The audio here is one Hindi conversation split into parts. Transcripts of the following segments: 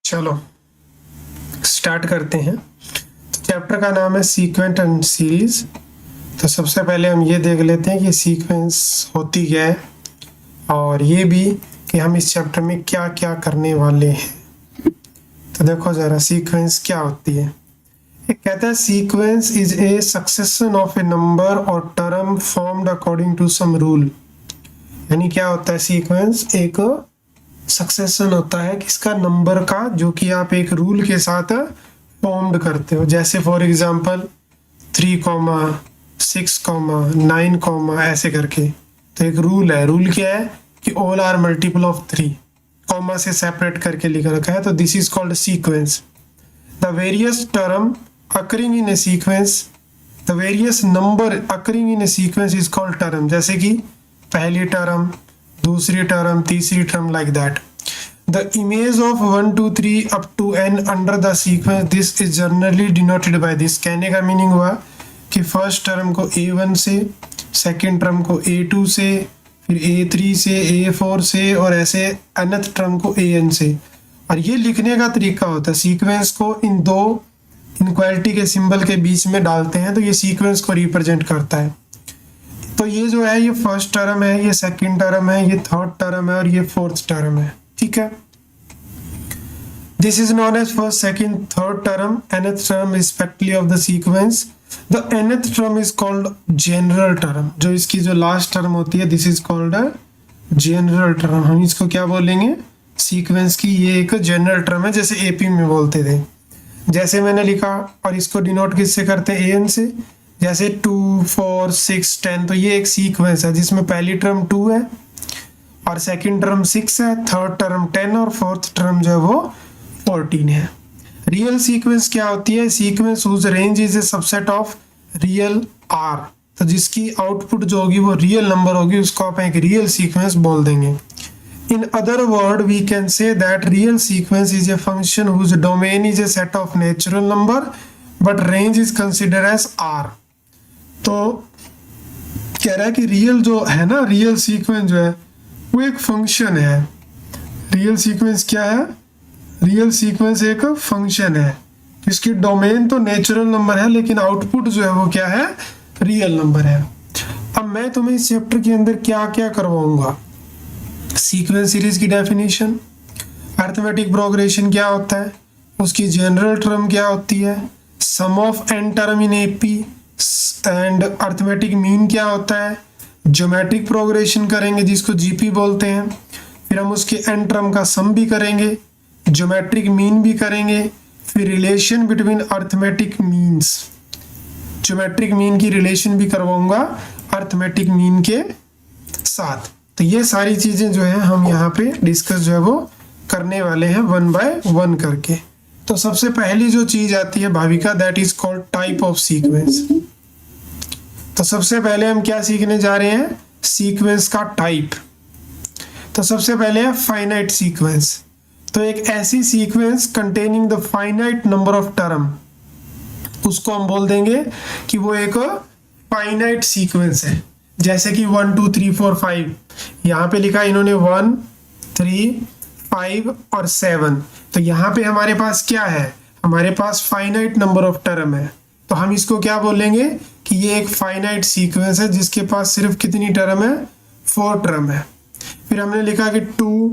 चलो स्टार्ट करते हैं। चैप्टर का नाम है सीक्वेंस एंड सीरीज। तो सबसे पहले हम ये देख लेते हैं कि सीक्वेंस होती क्या है और ये भी कि हम इस चैप्टर में क्या क्या करने वाले हैं। तो देखो ज़रा सीक्वेंस क्या होती है। एक कहता है sequence is a succession of a number और term formed according to some rule. यानी क्या होता है सीक्वेंस, एक सक्सेशन होता है किसका, नंबर का, जो कि आप एक रूल के साथ फॉर्म्ड करते हो। जैसे फॉर एग्जांपल 3, 6, 9, ऐसे करके। तो एक रूल है, रूल क्या है कि all are multiple of 3, comma से सेपरेट करके लिख रखा है। तो this is called sequence. The various term occurring in a sequence, the various number occurring in a sequence is called term. जैसे कि पहली टर्म, दूसरी टर्म, तीसरी term, like that. The image of 1, 2, 3 up to n under the sequence, this is generally denoted by this। कहने का मीनिंग हुआ कि फर्स्ट टर्म को A1 से, सेकेंड टर्म को A2 से, फिर A3 से, A4 से और ऐसे nth टर्म को AN से। और ये लिखने का तरीका होता है, सीक्वेंस को इन दो इनक्वालिटी के सिंबल के बीच में डालते हैं तो ये सीक्वेंस को रिप्रेजेंट करता है। तो ये जो है ये फर्स्ट टर्म है, ये सेकेंड टर्म है, ये थर्ड टर्म है और ये फोर्थ टर्म है। ठीक है, this is known as first, second, third term, nth term respectively of the sequence. The nth term is called general term. जो इसकी जो लास्ट टर्म होती है, this is called a general term. हम इसको क्या बोलेंगे, सीक्वेंस की ये एक जनरल टर्म है, जैसे एपी में बोलते थे। जैसे मैंने लिखा, और इसको डिनोट किससे करते हैं, an से। जैसे 2, 4, 6, 10, तो ये एक सीक्वेंस है जिसमें पहली टर्म 2 है और सेकंड टर्म 6 है, थर्ड टर्म 10 और फोर्थ टर्म जो है वो 14 है। रियल सीक्वेंस क्या होती है, sequence whose range is a subset of real R. तो जिसकी आउटपुट जो होगी वो रियल नंबर होगी, उसको आप एक रियल सीक्वेंस बोल देंगे। In other word we can say that real sequence is a function whose domain is a set of natural number but range is consider as R. तो कह रहा है कि रियल जो है ना, रियल सीक्वेंस जो है वो एक फंक्शन है। रियल सीक्वेंस क्या है, रियल सीक्वेंस एक फंक्शन है जिसकी डोमेन तो नेचुरल नंबर है लेकिन आउटपुट जो है वो क्या है, रियल नंबर है। अब मैं तुम्हें इस चैप्टर के अंदर क्या क्या करवाऊंगा, सीक्वेंस सीरीज की डेफिनेशन, अरिथमेटिक प्रोग्रेशन क्या होता है, उसकी जनरल टर्म क्या होती है, sum of n term in AP and arithmetic mean क्या होता है, ज्योमेट्रिक प्रोग्रेशन करेंगे जिसको जीपी बोलते हैं, फिर हम उसके एन टर्म का सम भी करेंगे, ज्योमेट्रिक मीन भी करेंगे, फिर relation between arithmetic means, geometric mean की रिलेशन भी करवाऊंगा अरिथमेटिक मीन के साथ। तो ये सारी चीजें जो है हम यहाँ पे डिस्कस जो है वो करने वाले हैं 1 बाय 1 करके। तो सबसे पहली जो चीज आती है Bhavika, that is called type of sequence. तो सबसे पहले हम क्या सीखने जा रहे हैं, सीक्वेंस का टाइप। तो सबसे पहले है फाइनाइट सीक्वेंस। तो एक ऐसी sequence containing the finite number of term, उसको हम बोल देंगे कि वो एक फाइनाइट सीक्वेंस है। जैसे कि 1, 2, 3, 4, 5 यहाँ पे लिखा इन्होंने 1, 3, 5 और 7। तो यहाँ पे हमारे पास क्या है, हमारे पास फाइनाइट नंबर ऑफ टर्म है। तो हम इसको क्या बोलेंगे कि ये एक फाइनाइट सीक्वेंस है जिसके पास सिर्फ कितनी टर्म है, 4 टर्म है। फिर हमने लिखा कि 2,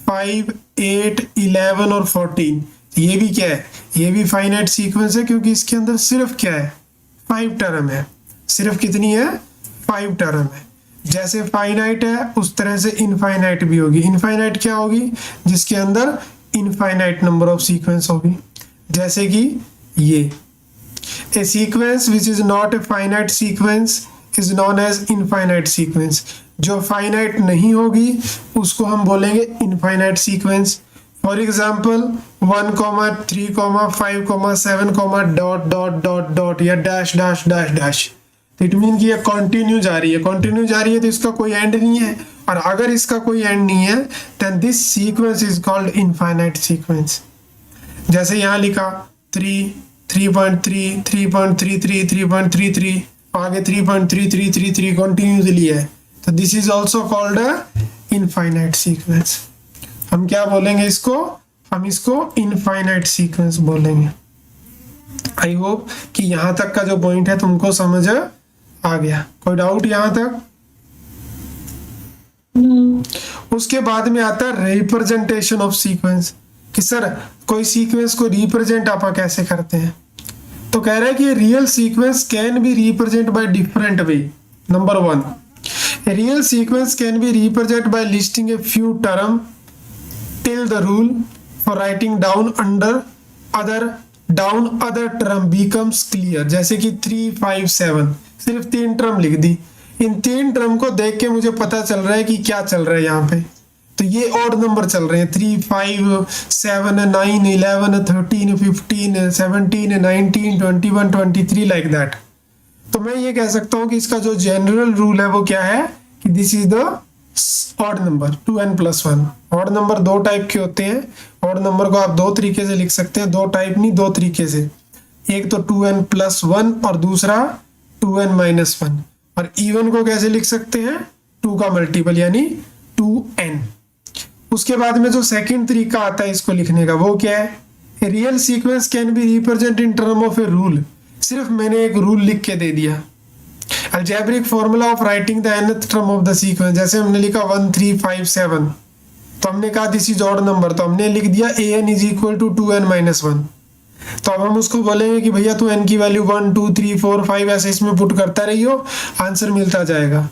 5, 8, 11 और 14, ये भी क्या है, ये भी फाइनाइट सीक्वेंस है क्योंकि इसके अंदर सिर्फ क्या है, 5 टर्म है। सिर्फ कितनी है, 5 टर्म है। जैसे फाइनाइट है उस तरह से इनफाइनाइट भी होगी। इनफाइनाइट क्या होगी, जिसके अंदर इनफाइनाइट नंबर ऑफ सीक्वेंस होगी। जैसे कि ये A sequence which is not a finite sequence is known as infinite sequence। जो फाइनाइट नहीं होगी उसको हम बोलेंगे infinite sequence. For example 1, 3, 5, 7, dot dot dot dot या dash dash dash dash. It mean कि ये कंटिन्यू जा रही है, कंटिन्यू जा रही है तो इसका कोई एंड नहीं है। और अगर इसका कोई एंड नहीं है then this sequence is called infinite sequence. जैसे यहाँ लिखा 3, 3.3, 3.33, 3.33, आगे 3.3333 कंटिन्यूसली है, तो this is also called a infinite sequence. हम क्या बोलेंगे इसको, हम इसको इनफाइनाइट सीक्वेंस बोलेंगे। आई होप कि यहाँ तक का जो पॉइंट है तुमको समझ आ गया। कोई डाउट यहाँ तक? उसके बाद में आता है रिप्रेजेंटेशन ऑफ सीक्वेंस, कि सर कोई सीक्वेंस को रिप्रेजेंट आप कैसे करते हैं। तो कह रहा है कि real sequence can be represent by different way. Number 1, real sequence can be represent bye listing a few term till the rule for writing down other term becomes clear. जैसे कि 3, 5, 7 सिर्फ 3 टर्म लिख दी। इन 3 टर्म को देख के मुझे पता चल रहा है कि क्या चल रहा है यहाँ पे। तो ये ऑड नंबर चल रहे हैं, 3, 5, 7, 9, 11, 13, 15, 17, 19, 21, 23 लाइक दैट। तो मैं ये कह सकता हूँ कि इसका जो जनरल रूल है वो क्या है कि this is the odd number 2n+1। Odd number 2 type के होते हैं। ऑड नंबर को आप 2 तरीके से लिख सकते हैं, 2 टाइप नहीं 2 तरीके से। एक तो 2n+1 और दूसरा 2n-1। और इवन को कैसे लिख सकते हैं? 2 का मल्टीपल यानी 2n। उसके बाद में जो सेकंड तरीका आता है इसको लिखने का वो क्या है? Real sequence can be represent in term of a rule. सिर्फ मैंने एक रूल लिख के दे दिया। Algebraic formula of writing the nth term of the sequence, जैसे हमने लिखा 1, 3, 5, 7, तो हमने कहा दिस इज ऑड नंबर, तो हमने लिख दिया an = 2n-1। तो अब हम उसको बोलेंगे कि भैया तू n की वैल्यू 1, 2, 3, 4, 5 ऐसे इसमें पुट करता रहियो, आंसर मिलता जाएगा।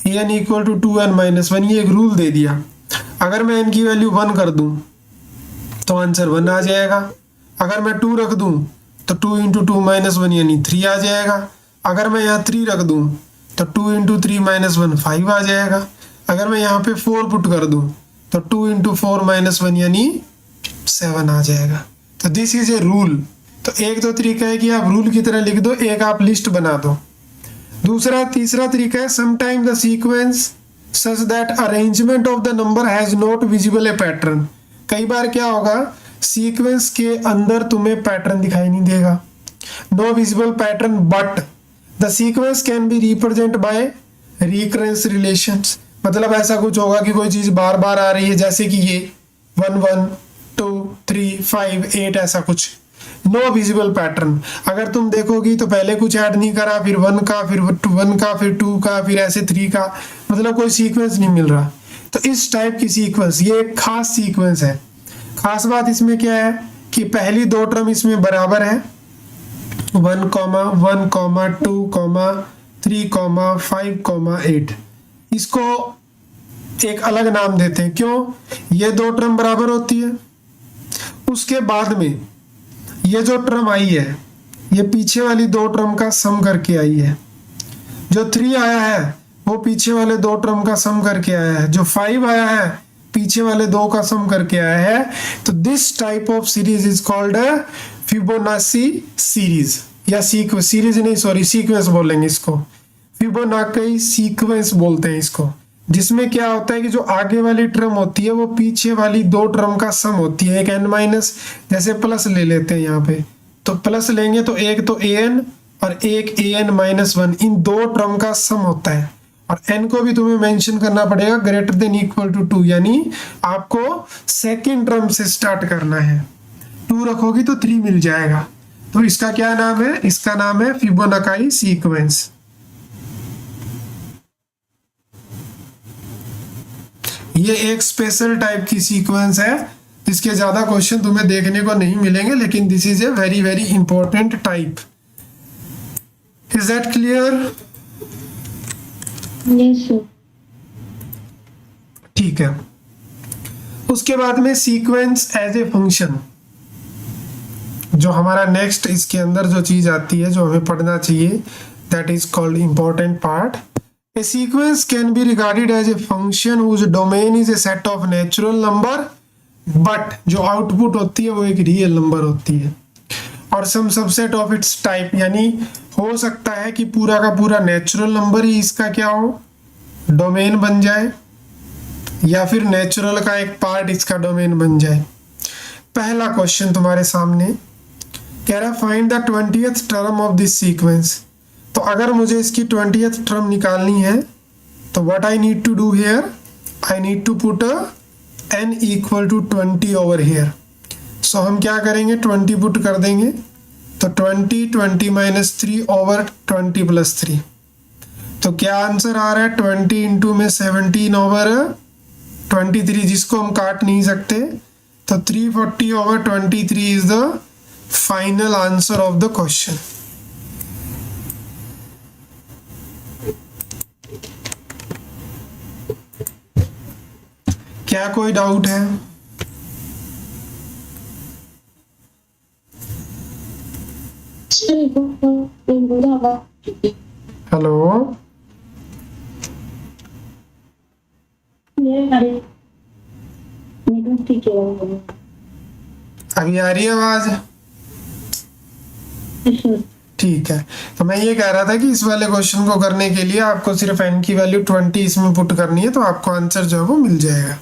an = 2n-1, ये एक रूल दे दिया। अगर मैं n की वैल्यू 1 कर दूं तो आंसर 1 आ जाएगा। अगर मैं 2 रख दूं तो 2 × 2 - 1 यानी 3 आ जाएगा। अगर मैं यहाँ 3 रख दूं तो 2 × 3 - 1 5 आ जाएगा। अगर मैं यहाँ पे 4 पुट कर दूं तो 2 × 4 - 1 यानी 7 आ जाएगा। तो दिस इज ए रूल। तो एक तो तरीका है कि आप रूल की तरह लिख दो, एक आप लिस्ट बना दो। तीसरा तरीका है sometime the sequence such that arrangement of the number has not visible A pattern. कई बार क्या होगा, सीक्वेंस के अंदर तुम्हें पैटर्न दिखाई नहीं देगा, no visible pattern, but the sequence can be represent by recurrence relations. मतलब ऐसा कुछ होगा कि कोई चीज बार बार आ रही है, जैसे कि ये 1, 1, 2, 3, 5, 8 ऐसा कुछ, नो विजिबल पैटर्न। अगर तुम देखोगी तो पहले कुछ ऐड नहीं करा, फिर 1 का, फिर 1 का, फिर 2 का, फिर ऐसे 3 का, मतलब कोई सीक्वेंस नहीं मिल रहा। तो इस टाइप की सीक्वेंस ये एक खास सीक्वेंस है। खास बात इसमें क्या है कि पहली 2 टर्म इसमें बराबर है, 1, 1, 2, 3, 5, 8। इसको एक अलग नाम देते हैं। क्यों? ये 2 टर्म बराबर होती है। उसके बाद में ये जो टर्म आई है ये पीछे वाली 2 टर्म का सम करके आई है। जो 3 आया है वो पीछे वाले 2 टर्म का सम करके आया है। जो 5 आया है पीछे वाले 2 का सम करके आया है। तो this type of series is called Fibonacci series, या सीक्वेंस बोलेंगे इसको। फिबोनाची सीक्वेंस बोलते हैं इसको, जिसमें क्या होता है कि जो आगे वाली टर्म होती है वो पीछे वाली 2 टर्म का सम होती है। एक n- जैसे प्लस ले लेते हैं यहाँ पे, तो प्लस लेंगे तो एक तो an और एक an-1, इन 2 टर्म का सम होता है। और n को भी तुम्हें मेंशन करना पड़ेगा > 2, यानी आपको सेकेंड टर्म से स्टार्ट करना है। 2 रखोगी तो 3 मिल जाएगा। तो इसका क्या नाम है? इसका नाम है फिबोनाची सीक्वेंस। ये एक स्पेशल टाइप की सीक्वेंस है, इसके ज्यादा क्वेश्चन तुम्हें देखने को नहीं मिलेंगे, लेकिन this is a very very important type. Is that clear? Yes sir. ठीक है। उसके बाद में सीक्वेंस एज ए फंक्शन, जो हमारा नेक्स्ट इसके अंदर जो चीज आती है जो हमें पढ़ना चाहिए, that is called important part. A sequence can be regarded as a function whose domain is a set of natural number, but जो आउटपुट होती है वो एक रियल नंबर होती है। और सम सबसेट ऑफ इट्स टाइप, यानी हो सकता है कि पूरा का पूरा नेचुरल नंबर ही इसका क्या हो, डोमेन बन जाए, या फिर नेचुरल का एक पार्ट इसका डोमेन बन जाए। पहला क्वेश्चन तुम्हारे सामने कह रहा है find the 20th term of this sequence. तो अगर मुझे इसकी 20th टर्म निकालनी है तो what I need to do here, I need to put n = 20 over here. So हम क्या करेंगे, 20 पुट कर देंगे, तो 20 माइनस 3 ओवर 20 प्लस 3, तो क्या आंसर आ रहा है, 20 इंटू में 17 ओवर 23, जिसको हम काट नहीं सकते, तो 340 over 23 is the final answer of the question. क्या कोई डाउट है? हेलो, अभी आ रही है आवाज? ठीक है, तो मैं ये कह रहा था कि इस वाले क्वेश्चन को करने के लिए आपको सिर्फ n की वैल्यू 20 इसमें पुट करनी है, तो आपको आंसर जो है वो मिल जाएगा।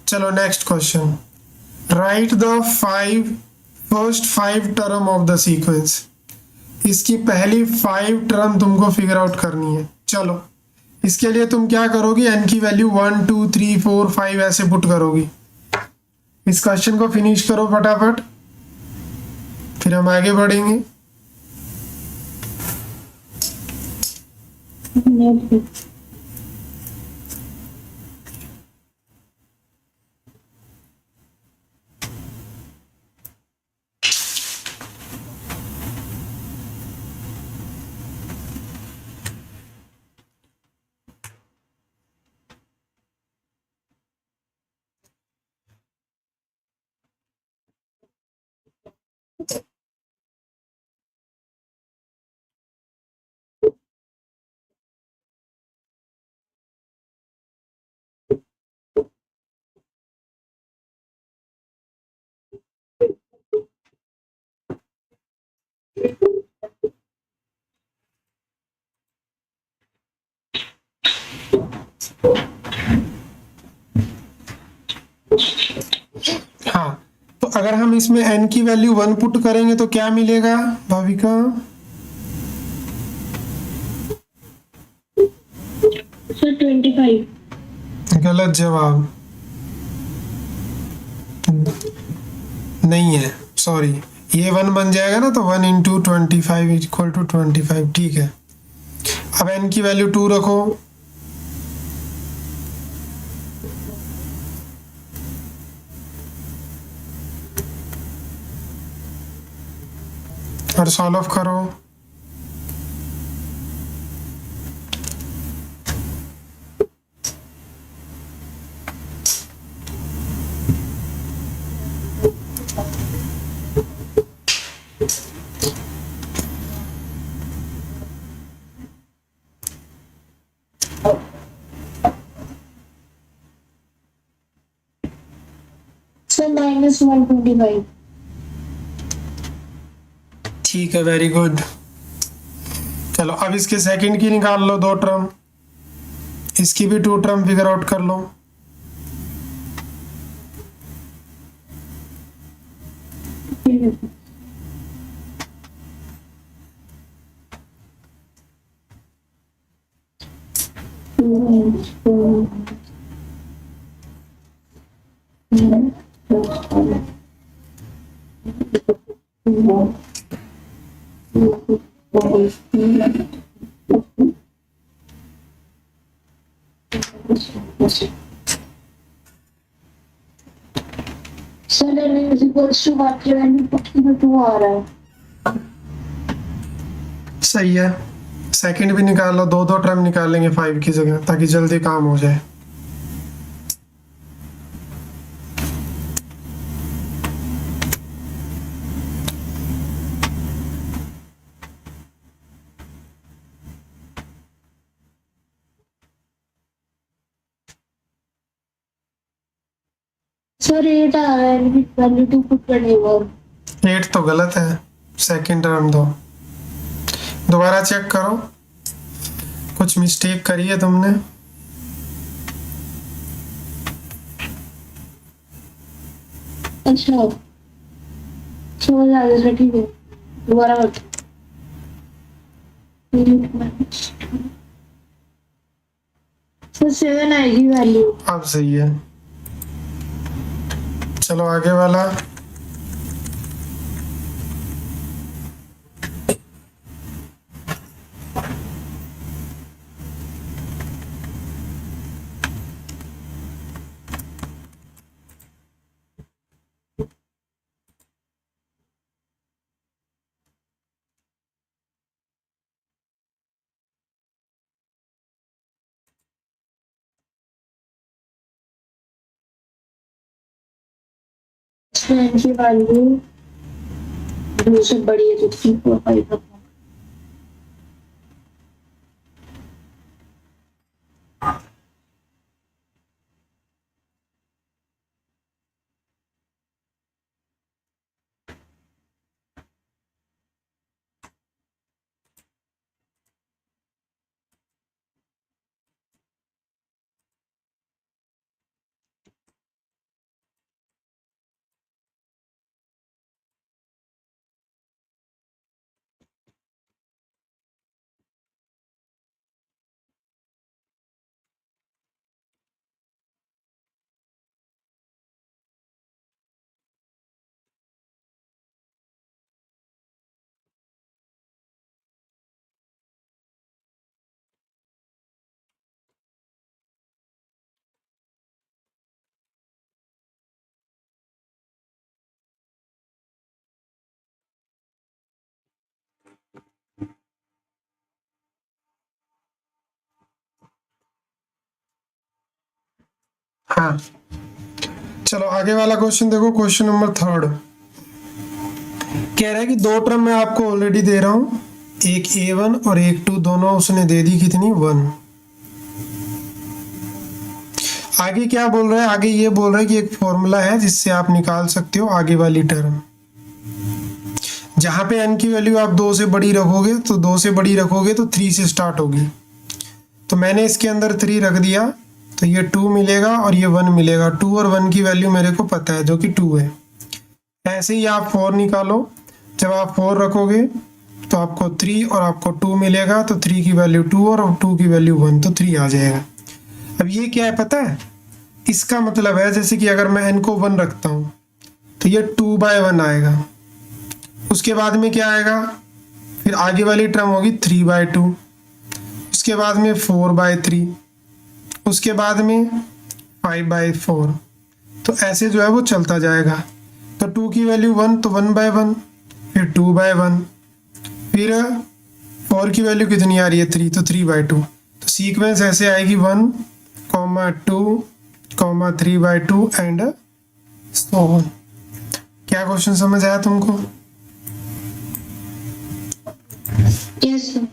चलो next question, right the first 5 term of the sequence. इसकी पहली 5 टर्म तुमको फिगर आउट करनी है। चलो इसके लिए तुम क्या करोगी, n की वैल्यू 1 2 3 4 5 ऐसे पुट करोगी। इस क्वेश्चन को फिनिश करो फटाफट, फिर हम आगे बढ़ेंगे। हाँ, तो अगर हम इसमें n की वैल्यू 1 पुट करेंगे तो क्या मिलेगा भाविका? सर 25। गलत जवाब, नहीं है, सॉरी, ये 1 बन जाएगा ना, तो 1 इंटू 25 इक्वल टू 25। ठीक है, अब n की वैल्यू 2 रखो, और सॉल्व करो। सर -125। ठीक है, वेरी गुड। चलो अब इसके सेकंड की निकाल लो 2 टर्म, इसकी भी 2 टर्म फिगर आउट कर लो। सर -1/2 आ रहा है। सही है, सेकंड भी निकाल लो, 2 टर्म निकालेंगे 5 की जगह, ताकि जल्दी काम हो जाए। सर 8 आ रहा है, वैल्यू 2 पुट करने के बाद। 8 तो गलत है, सेकंड टर्म दो, दोबारा चेक करो, कुछ मिस्टेक करी है तुमने। अच्छा समझ आ गया सर, ठीक है दोबारा करते सर 7 आएगी वैल्यू। अब सही है, चलो आगे वाला। n की वैल्यू 2 से बड़ी है तो 3 4 5 तक। हाँ, चलो आगे वाला क्वेश्चन देखो। क्वेश्चन नंबर 3 कह रहा है कि दो टर्म मैं आपको ऑलरेडी दे रहा हूं, एक a1 और एक 2, दोनों उसने दे दी कितनी 1। आगे क्या बोल रहा है, आगे ये बोल रहा है कि एक फॉर्मूला है जिससे आप निकाल सकते हो आगे वाली टर्म। जहां पे n की वैल्यू आप 2 से बड़ी रखोगे तो 2 से बड़ी रखोगे तो 3 से स्टार्ट होगी। तो मैंने इसके अंदर 3 रख दिया तो ये 2 मिलेगा और ये 1 मिलेगा। 2 और 1 की वैल्यू मेरे को पता है जो कि 2 है। ऐसे ही आप 4 निकालो। जब आप 4 रखोगे तो आपको 3 और आपको 2 मिलेगा, तो 3 की वैल्यू 2 और 2 की वैल्यू 1, तो 3 आ जाएगा। अब ये क्या है पता है, इसका मतलब है जैसे कि अगर मैं n को 1 रखता हूँ तो ये 2/1 आएगा। उसके बाद में क्या आएगा, फिर आगे वाली टर्म होगी 3/2, उसके बाद में 4/3, उसके बाद में 5/4। तो ऐसे जो है वो चलता जाएगा। तो 2 की वैल्यू 1 तो 1/1, फिर 2/1, फिर 4 की वैल्यू कितनी आ रही है 3, तो 3/2। तो सीक्वेंस ऐसे आएगी 1, 2, 3/2 एंड सो ऑन। क्या क्वेश्चन समझ आया तुमको? Yes sir.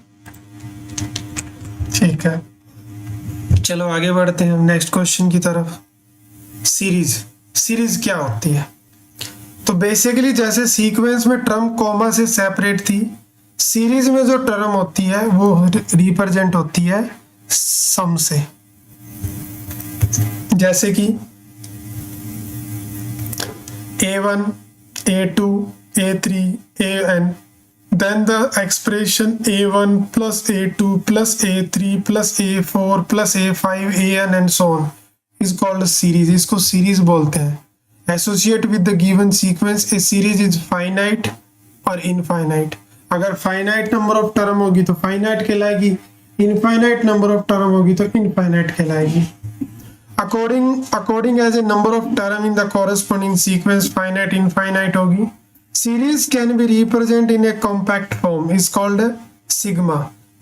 ठीक है, चलो आगे बढ़ते हैं नेक्स्ट क्वेश्चन की तरफ। सीरीज क्या होती है? तो बेसिकली जैसे सीक्वेंस में टर्म कॉमा से सेपरेट थी, सीरीज में जो टर्म होती है वो रिप्रेजेंट होती है सम से। जैसे कि a1, a2, a3, an, then the expression a1 plus a2 plus a3 plus a4 plus a5 an and so on is called a series। इसको सीरीज बोलते हैं। Associate with the given sequence a series is finite और infinite। अगर finite number of term होगी तो finite कहलाएगी, infinite number of term होगी तो infinite कहलाएगी। According as a number of term in the corresponding sequence finite infinite होगी। Series can be represented in a compact form is called sigma।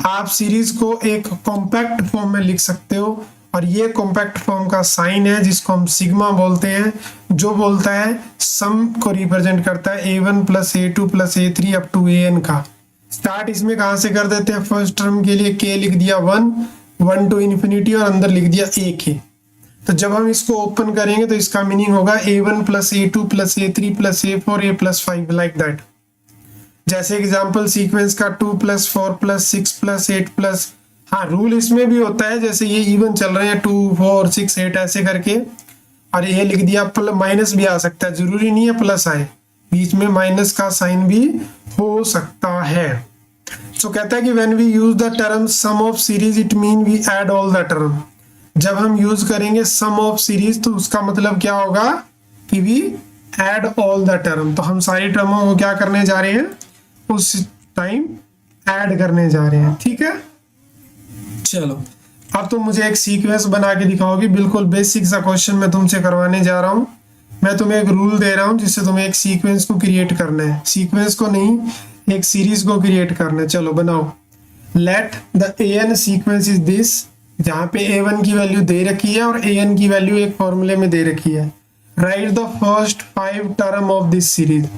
आप सीरीज को एक कॉम्पैक्ट फॉर्म में लिख सकते हो और ये कॉम्पैक्ट फॉर्म का साइन है जिसको हम सिग्मा बोलते हैं, जो बोलता है सम को रिप्रेजेंट करता है a1 plus a2 plus a3 up to an का। स्टार्ट इसमें कहाँ से कर देते हैं, फर्स्ट टर्म के लिए k लिख दिया 1 टू इन्फिनिटी और अंदर लिख दिया a k। तो जब हम इसको ओपन करेंगे तो इसका मीनिंग होगा a1 plus a2 plus a3 plus a4 a plus 5 like that. जैसे एग्जाम्पल सीक्वेंस का 2 प्लस 4 प्लस 6 प्लस 8 प्लस, हाँ रूल इसमें भी होता है जैसे ये इवन चल रहे हैं 2 4 6 8 ऐसे करके, और ये लिख दिया माइनस भी आ सकता है, जरूरी नहीं है प्लस आए, बीच में माइनस का साइन भी हो सकता है। तो कहता है कि when we use the term sum of series it mean we add all the term. जब हम यूज करेंगे सम ऑफ सीरीज तो उसका मतलब क्या होगा कि we add all the term, तो हम सारी टर्मों को क्या करने जा रहे हैं, उस टाइम ऐड करने जा रहे हैं। ठीक है, चलो अब तुम मुझे एक सीक्वेंस बना के दिखाओगी। बिल्कुल बेसिक सा क्वेश्चन मैं तुमसे करवाने जा रहा हूँ। मैं तुम्हें एक रूल दे रहा हूँ जिससे तुम्हें एक सीक्वेंस को क्रिएट करना है, सीक्वेंस को नहीं, एक सीरीज को क्रिएट करना है। चलो बनाओ। Let the an sequence is this, जहाँ पे a1 की वैल्यू दे रखी है और an की वैल्यू एक फॉर्मूले में दे रखी है। Write the first 5 term of this series.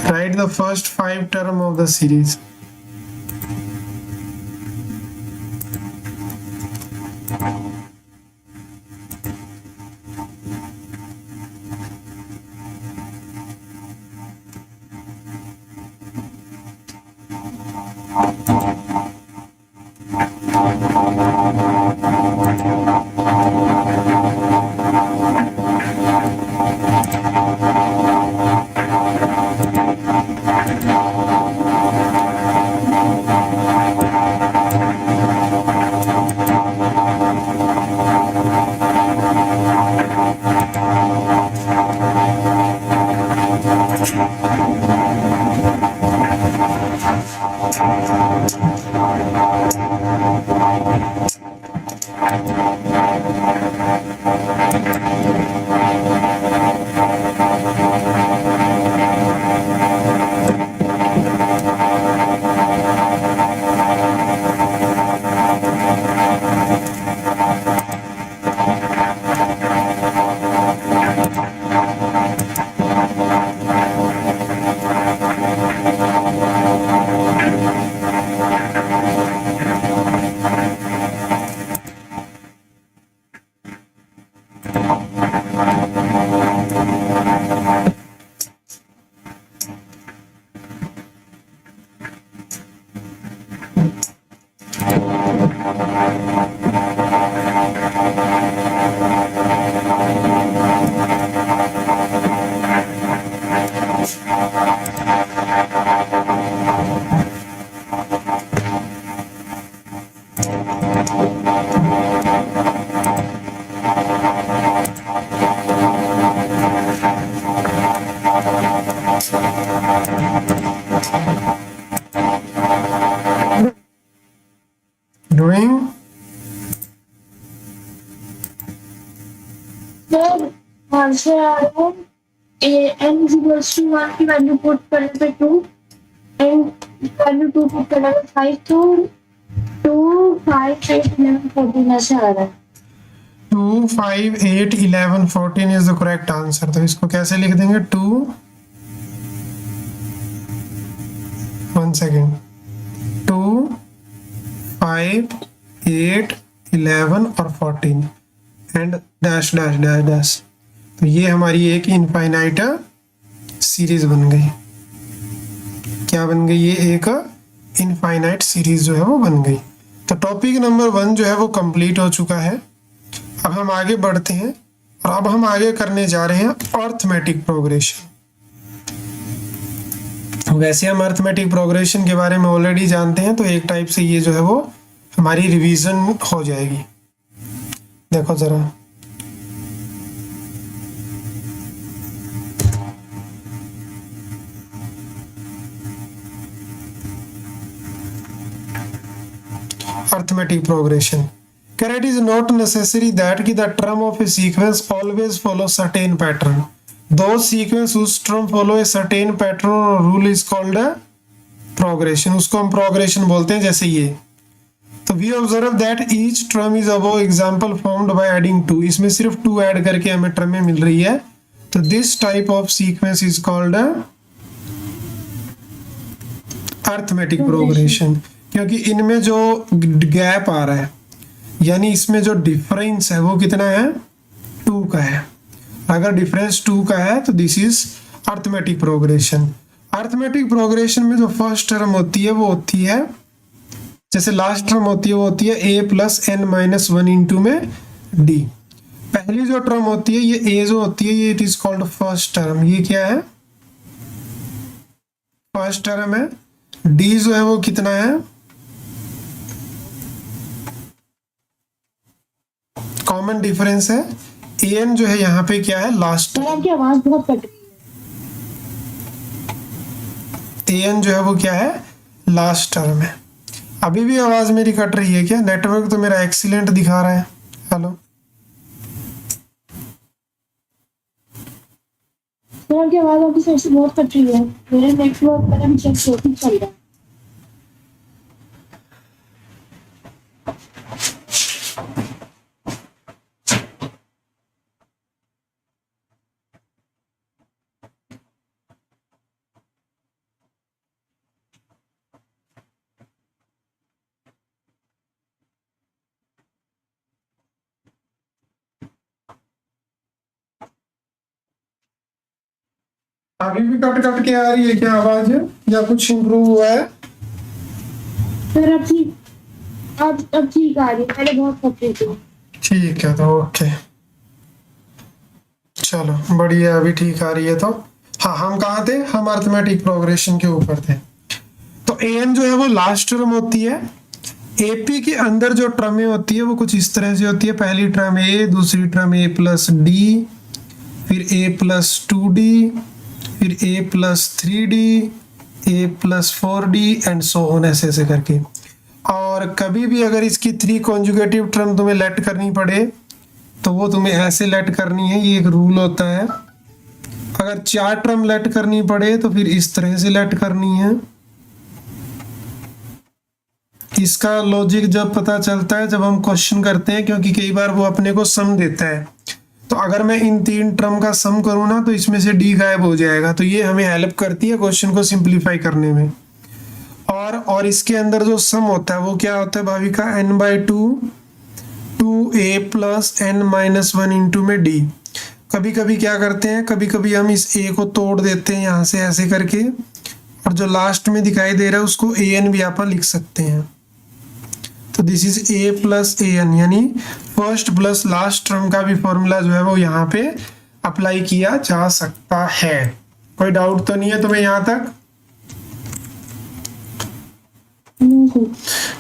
Write the first 5 term of the series. Doing sir answer आ रहा है n is equals to 1 की वैल्यू पुट करने पे 2 एंड वैल्यू 2 पुट करने पे 5, तो 2 5 8 11 14 ऐसे आ रहा है। 2 5 8 11 14 इज द करेक्ट आंसर। तो इसको कैसे लिख देंगे, 2 1 सेकेंड 2 5 8 11 और 14 and dash dash dash dash. तो ये हमारी एक इनफाइनाइट सीरीज बन गई। क्या बन गई, ये एक इनफाइनाइट सीरीज जो है वो बन गई। तो टॉपिक नंबर 1 जो है वो कंप्लीट हो चुका है। अब हम आगे बढ़ते हैं और अब हम आगे करने जा रहे हैं अर्थमेटिक प्रोग्रेशन। वैसे हम अर्थमेटिक प्रोग्रेशन के बारे में ऑलरेडी जानते हैं, तो एक टाइप से ये जो है वो हमारी रिवीजन हो जाएगी। देखो जरा, arithmetic progression. It is not necessary that the term of a sequence always follow certain pattern. Those sequence whose term follow a certain pattern or rule is called a progression. उसको हम progression बोलते हैं। जैसे ये, तो we observe that each term is above example formed by adding 2. इसमें सिर्फ 2 ऐड करके हमें term में मिल रही है। तो this type of sequence is called a arithmetic progression, क्योंकि इनमें जो गैप आ रहा है, यानी इसमें जो डिफरेंस है वो कितना है, 2 का है। अगर डिफरेंस 2 का है तो this is arithmetic progression. Arithmetic progression में जो फर्स्ट टर्म होती है वो होती है जैसे लास्ट टर्म होती है वो होती है a plus n minus one into में d। पहली जो टर्म होती है ये a जो होती है ये it is called first term. ये क्या है? फर्स्ट टर्म है। d जो है वो कितना है? कॉमन डिफरेंस है। an जो है यहाँ पे क्या है? लास्ट। सर आपकी आवाज बहुत कट रही है। an जो है वो क्या है? लास्ट टर्म है। अभी भी आवाज मेरी कट रही है क्या? नेटवर्क तो मेरा एक्सीलेंट दिखा रहा है। हेलो सर आपकी आवाज आपकी साइड से बहुत कट रही है। मेरे नेटवर्क मैंने भी चेक किया ठीक चल रहा है। अभी भी कट कट के आ रही है क्या आवाज या कुछ इम्प्रूव हुआ है? सर अब ठीक अब ठीक आ रही है। पहले बहुत कट रही थी। ठीक है तो ओके, चलो बढ़िया, अभी ठीक आ रही है। तो हाँ, हम कहाँ थे? हम अर्थमेटिक प्रोग्रेशन के ऊपर थे। तो an जो है वो लास्ट टर्म होती है। AP के अंदर जो टर्में होती है वो कुछ इस तरह से होती है। पहली टर्म a, दूसरी टर्म a प्लस d, फिर a प्लस 2d, फिर a plus 3d, a plus 4d and so on, ऐसे ऐसे करके। और कभी भी अगर इसकी 3 कॉन्जुगेटिव टर्म तुम्हें लेट करनी पड़े तो वो तुम्हें ऐसे लेट करनी है, ये एक रूल होता है। अगर 4 टर्म लेट करनी पड़े तो फिर इस तरह से लेट करनी है। इसका लॉजिक जब पता चलता है जब हम क्वेश्चन करते हैं, क्योंकि कई बार वो अपने को सम देता है। तो अगर मैं इन 3 टर्म का सम करूँ ना तो इसमें से d गायब हो जाएगा। तो ये हमें हेल्प करती है क्वेश्चन को सिंप्लीफाई करने में। और इसके अंदर जो सम होता है वो क्या होता है Bhavika? n/2 2a plus n minus one into में d। कभी कभी क्या करते हैं, कभी कभी हम इस a को तोड़ देते हैं यहाँ से ऐसे करके, और जो लास्ट में दिखाई दे रहा है उसको an भी आप लिख सकते हैं। तो this is a plus an, यानी फर्स्ट प्लस लास्ट टर्म का भी फॉर्मूला जो है वो यहाँ पे अप्लाई किया जा सकता है। कोई डाउट तो नहीं है तुम्हें यहाँ तक?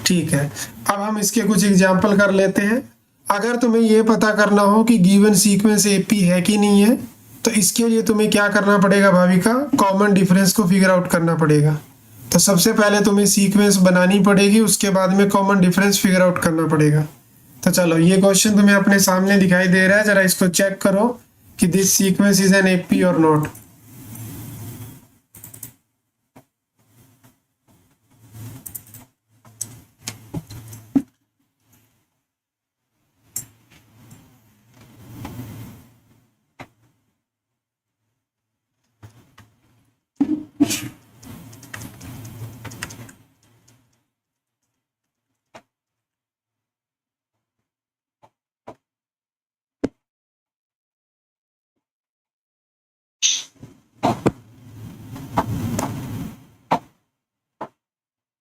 ठीक है, अब हम इसके कुछ एग्जाम्पल कर लेते हैं। अगर तुम्हें ये पता करना हो कि गिवन सीक्वेंस AP है कि नहीं है, तो इसके लिए तुम्हें क्या करना पड़ेगा भाविका? कॉमन डिफरेंस को फिगर आउट करना पड़ेगा। तो सबसे पहले तुम्हें सीक्वेंस बनानी पड़ेगी, उसके बाद में कॉमन डिफरेंस फिगर आउट करना पड़ेगा। तो चलो, ये क्वेश्चन तुम्हें अपने सामने दिखाई दे रहा है, जरा इसको चेक करो कि this sequence is an AP और not.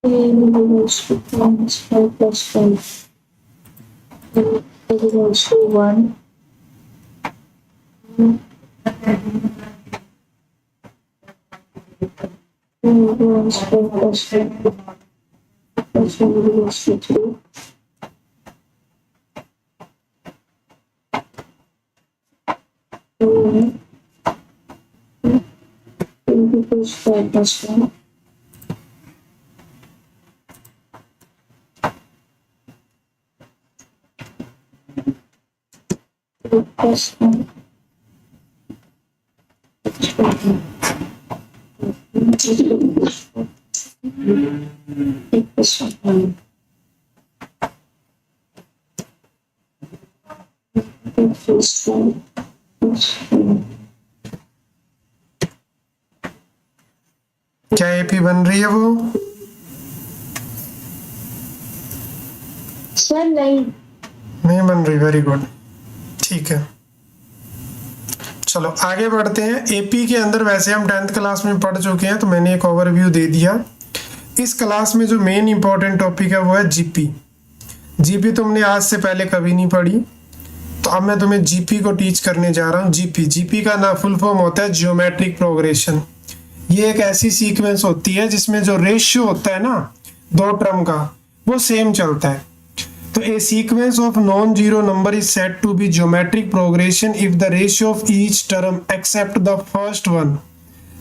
-5 plus 5 equals to 1. Equals 5 plus 5 plus 1 equals to 3. Equals 5 plus 1. Plus 1. क्या AP बन रही है वो? सर नहीं बन रही। वेरी गुड, ठीक है। चलो आगे बढ़ते हैं। AP के अंदर वैसे हम 10th क्लास में पढ़ चुके हैं, तो मैंने एक ओवरव्यू दे दिया। इस क्लास में जो मेन इंपॉर्टेंट टॉपिक है वो है जीपी। जीपी तुमने आज से पहले कभी नहीं पढ़ी, तो अब मैं तुम्हें जीपी को टीच करने जा रहा हूँ। जीपी का ना फुल फॉर्म होता है ज्योमेट्रिक प्रोग्रेशन। ये एक ऐसी सीक्वेंस होती है जिसमें जो रेशियो होता है ना दो टर्म का, वो सेम चलता है। तो a sequence of non zero number is said to be geometric progression if the ratio of each term except the first one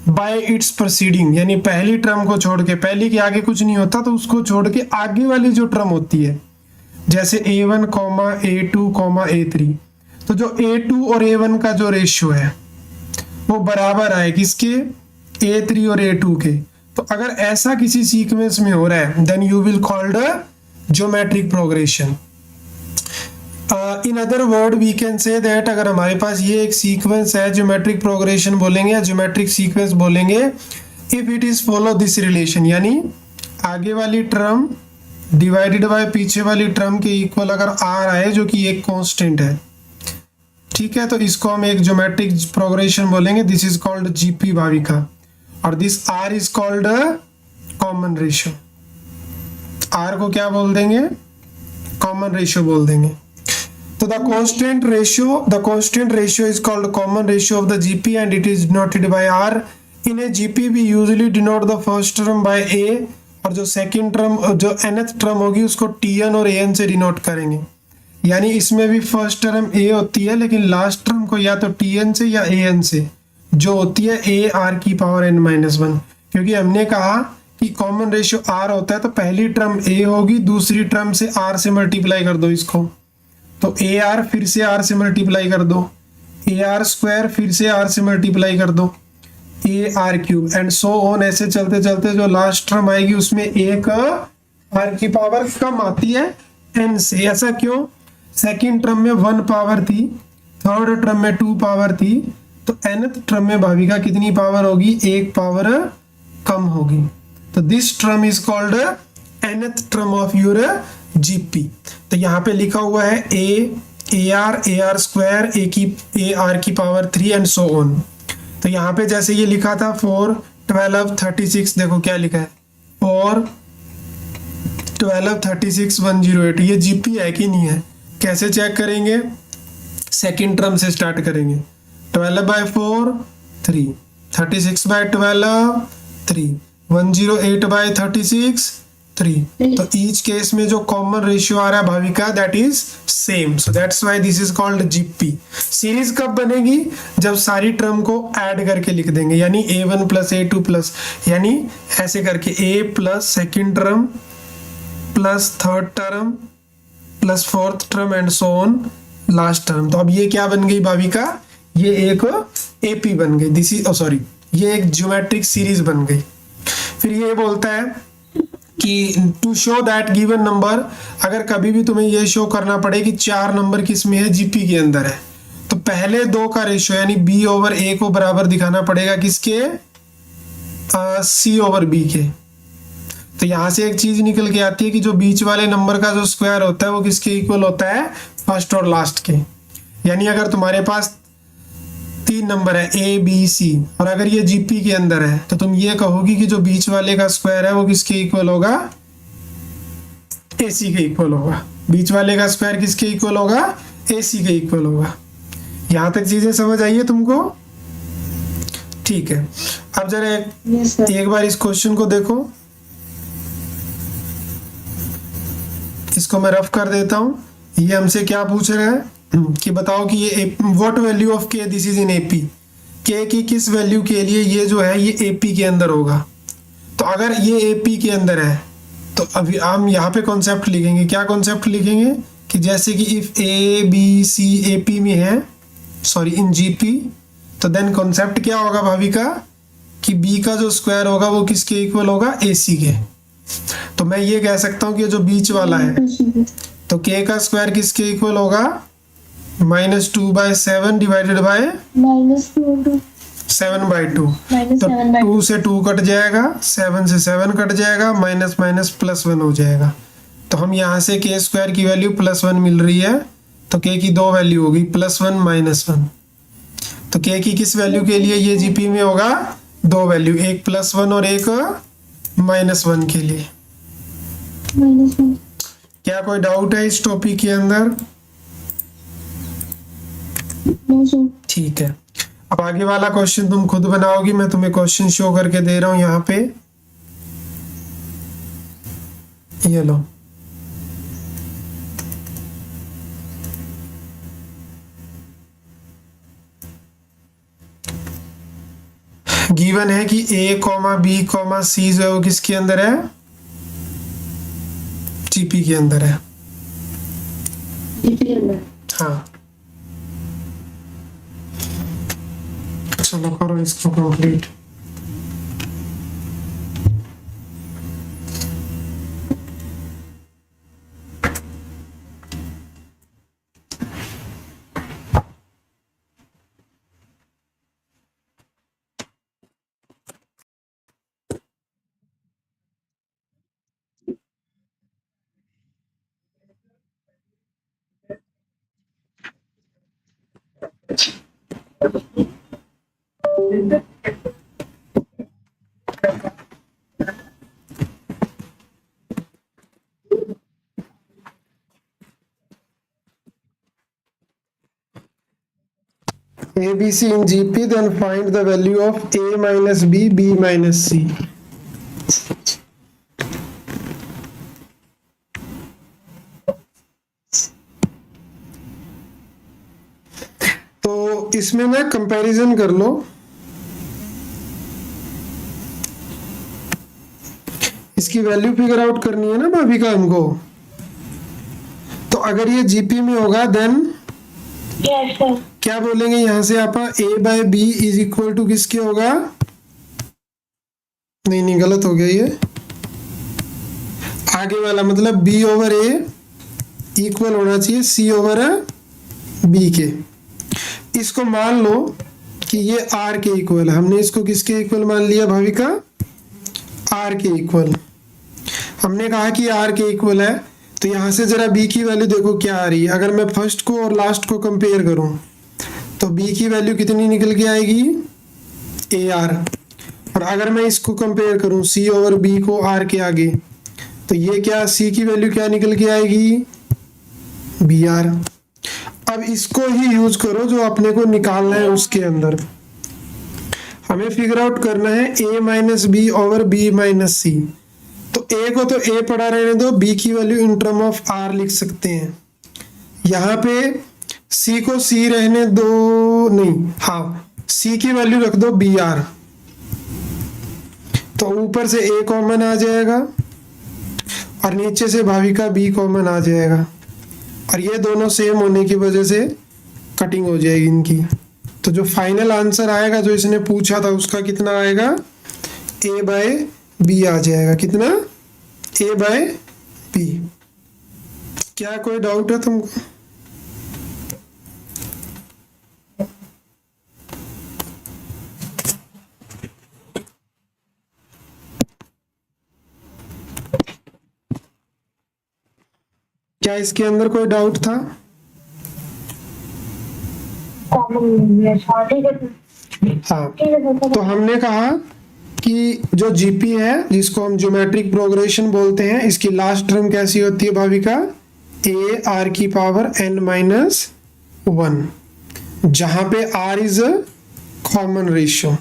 by its proceeding, यानी पहली टर्म को छोड़ के, पहली के आगे कुछ नहीं होता तो उसको छोड़ के आगे वाली जो टर्म होती है, जैसे A1, A2, A3, तो जो A2 और A1 का जो रेशियो है वो बराबर आए किसके, A3 और A2 के। तो अगर ऐसा किसी सीक्वेंस में हो रहा है then you will called geometric progression. In other word we can say that, अगर हमारे पास ये एक सीक्वेंस है, ज्योमेट्रिक प्रोग्रेशन बोलेंगे या ज्योमेट्रिक सीक्वेंस बोलेंगे, if it is follow this relation, यानी आगे वाली टर्म डिवाइडेड बाय पीछे वाली टर्म के इक्वल अगर आर आए जो कि एक कांस्टेंट है, ठीक है, तो इसको हम एक ज्योमेट्रिक प्रोग्रेशन बोलेंगे। This is called GP Bhavika, और this r is called common ratio. R को क्या बोल देंगे, कॉमन रेशियो बोल देंगे। तो the constant ratio is called common ratio of the GP and it is denoted by R. In a GP we usually denote the first term by A, और जो सेकंड टर्म, जो nth टर्म होगी उसको Tn और An से डिनोट करेंगे। यानी इसमें भी फर्स्ट टर्म A होती है लेकिन लास्ट टर्म को या तो Tn से या An से, जो होती है A R की पावर n-1, क्योंकि हमने कहा कि कॉमन रेशियो R होता है तो पहली टर्म A होगी, दूसरी टर्म से R से मल्टीप्लाई कर दो इसको, तो ए आर फिर से आर से मल्टीप्लाई कर दो, ए आर स्क्वायर फिर से आर से मल्टीप्लाई कर दो, ए R cube and so on. ऐसे चलते चलते जो लास्ट टर्म आएगी उसमें एक आर की पावर कम आती है एन से। ऐसा क्यों, सेकंड टर्म में 1 पावर थी, थर्ड टर्म में 2 पावर थी, तो nth टर्म में भाविका कितनी पावर होगी, 1 पावर कम होगी। तो this term is called nth term of your GP. तो यहाँ पे लिखा हुआ है A R square A R की पावर 3 एंड सो ऑन। तो यहाँ पे जैसे ये लिखा था 4 12 36, देखो क्या लिखा है 4 12 36 108, ये जीपी है कि नहीं है, कैसे चेक करेंगे, सेकंड टर्म से स्टार्ट करेंगे, 12/4 3, 36/12 3, 108/36 3। तो ईच केस में जो कॉमन रेशियो आ रहा है Bhavika that is same, so that's why this is called GP. Series कब बनेगी, जब सारी टर्म को ऐड करके लिख देंगे, यानी A1 प्लस A2 प्लस, यानी ऐसे करके A plus second term plus third term plus fourth term and so on last term. तो अब ये क्या बन गई भाविका, ये एक AP बन गई, दिस इज सॉरी, ये एक ज्योमेट्रिक सीरीज बन गई। फिर ये बोलता है कि to show that given number, अगर कभी भी तुम्हें ये शो करना पड़े कि 4 नंबर किस में है, जीपी के अंदर है, तो पहले 2 का रेशियो यानी B/A को बराबर दिखाना पड़ेगा किसके, C/B के। तो यहाँ से एक चीज निकल के आती है कि जो बीच वाले नंबर का जो स्क्वायर होता है वो किसके इक्वल होता है, फर्स्ट और लास्ट के। यानी अगर तुम्हारे पास 3 नंबर है ABC और अगर ये जीपी के अंदर है तो तुम ये कहोगी कि जो बीच वाले का स्क्वायर है वो किसके इक्वल होगा, AC के इक्वल होगा। बीच वाले का स्क्वायर किसके इक्वल होगा, AC के इक्वल होगा। यहां तक चीजें समझ आई है तुमको, ठीक है। अब जरा एक बार इस क्वेश्चन को देखो, इसको मैं रफ कर देता हूं। ये हमसे क्या पूछ रहा है कि बताओ कि ये व्हाट वैल्यू ऑफ के, दिस इज इन AP, के की किस वैल्यू के लिए ये जो है ये AP के अंदर होगा। तो अगर ये AP के अंदर है तो अभी हम यहाँ पे कॉन्सेप्ट लिखेंगे, क्या कॉन्सेप्ट लिखेंगे कि जैसे कि इफ ABC AP में है, सॉरी इन GP, तो देन कॉन्सेप्ट क्या होगा भाविका कि B का जो स्क्वायर होगा वो किसके इक्वल होगा, AC के। तो मैं ये कह सकता हूँ कि जो बीच वाला है तो K का स्क्वायर किसके इक्वल होगा, -2/7 डिवाइडेड बाय -7/2। तो 2 से 2 कट जाएगा, 7 से 7 कट जाएगा, माइनस माइनस +1 हो जाएगा। तो हम यहाँ से के स्क्वायर की वैल्यू +1 मिल रही है, तो के की 2 वैल्यू होगी, +1 -1। तो के की किस वैल्यू के लिए ये जीपी में होगा, 2 वैल्यू, एक +1 और एक -1 के लिए। -1। क्या कोई डाउट है इस टॉपिक के अंदर? No sir. ठीक है, अब आगे वाला क्वेश्चन तुम खुद बनाओगी, मैं तुम्हें क्वेश्चन शो करके दे रहा हूं यहाँ पे, ये लो। गिवन है कि A, B, C जो है वो किसके अंदर है? जीपी के अंदर है। हाँ, चलो करो इसको complete. A, B, C in GP, then find the value of A minus B, B minus C. तो इसमें ना कंपैरिजन कर लो। इसकी वैल्यू फिगर आउट करनी है ना भाभी का हमको। तो अगर ये जीपी में होगा देन यस सर। क्या बोलेंगे यहाँ से आप? A by B is equal to किसके होगा? नहीं गलत हो गया ये, आगे वाला मतलब B ओवर A इक्वल होना चाहिए C ओवर B के। इसको मान लो कि ये R के इक्वल है। हमने इसको किसके इक्वल मान लिया भाविका? R के इक्वल। हमने कहा कि R के इक्वल है, तो यहाँ से जरा B की वैल्यू देखो क्या आ रही है। अगर मैं फर्स्ट को और लास्ट को कंपेयर करूं तो B की वैल्यू कितनी निकल के आएगी? AR। और अगर मैं इसको कंपेयर करूं C ओवर B को R के आगे, तो ये क्या C की वैल्यू क्या निकल के आएगी? BR। अब इसको ही यूज करो जो अपने को निकालना है उसके अंदर। हमें फिगर आउट करना है A minus B over B minus C। तो A को तो A पड़ा रहने दो, B की value in term of R लिख सकते हैं। यहाँ पे C को C रहने दो, नहीं हाँ C की वैल्यू रख दो BR। तो ऊपर से A कॉमन आ जाएगा और नीचे से भाविका B कॉमन आ जाएगा, और ये दोनों सेम होने की वजह से कटिंग हो जाएगी इनकी। तो जो फाइनल आंसर आएगा जो इसने पूछा था उसका कितना आएगा? A बाय बी आ जाएगा। कितना? A by B. क्या कोई डाउट है तुमको? क्या इसके अंदर कोई डाउट था? हाँ, तो हमने कहा कि जो जीपी है जिसको हम ज्योमेट्रिक प्रोग्रेशन बोलते हैं, इसकी लास्ट टर्म कैसी होती है भाविका? A R की पावर n-1, जहां पे R is a common ratio.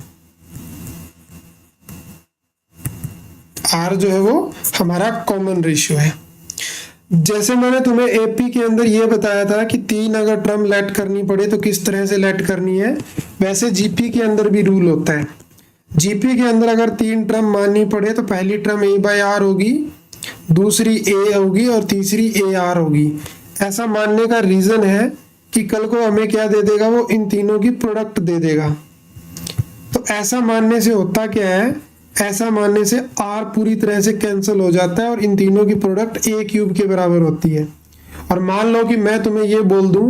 R जो है वो हमारा कॉमन रेशियो है। जैसे मैंने तुम्हें एपी के अंदर ये बताया था कि 3 अगर टर्म लेट करनी पड़े तो किस तरह से लेट करनी है, वैसे जीपी के अंदर भी रूल होता है। जीपी के अंदर अगर 3 टर्म माननी पड़े तो पहली टर्म A बाय R होगी, दूसरी A होगी और तीसरी AR होगी। ऐसा मानने का रीजन है कि कल को हमें क्या दे देगा, वो इन तीनों की प्रोडक्ट दे देगा। तो ऐसा मानने से होता क्या है, ऐसा मानने से R पूरी तरह से कैंसिल हो जाता है और इन तीनों की प्रोडक्ट A क्यूब के बराबर होती है। और मान लो कि मैं तुम्हें ये बोल दूं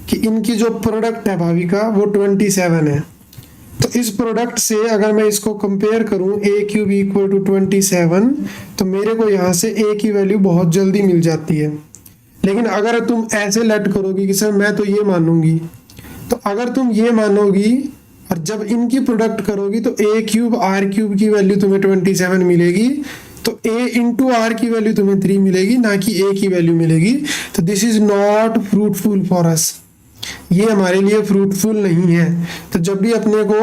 कि इनकी जो प्रोडक्ट है भाविका वो 27 है, तो इस प्रोडक्ट से अगर मैं इसको कंपेयर करूं A क्यूब इक्वल टू 27, तो मेरे को यहाँ से A की वैल्यू बहुत जल्दी मिल जाती है। लेकिन अगर तुम ऐसे लेट करोगी कि सर मैं तो ये मानूंगी, तो अगर तुम ये मानोगी और जब इनकी प्रोडक्ट करोगी तो ए क्यूब आर क्यूब की वैल्यू तुम्हें 27 मिलेगी, तो ए इंटू आर की वैल्यू तुम्हें 3 मिलेगी, ना कि ए की वैल्यू मिलेगी। तो this is not fruitful for us, ये हमारे लिए फ्रूटफुल नहीं है। तो जब भी अपने को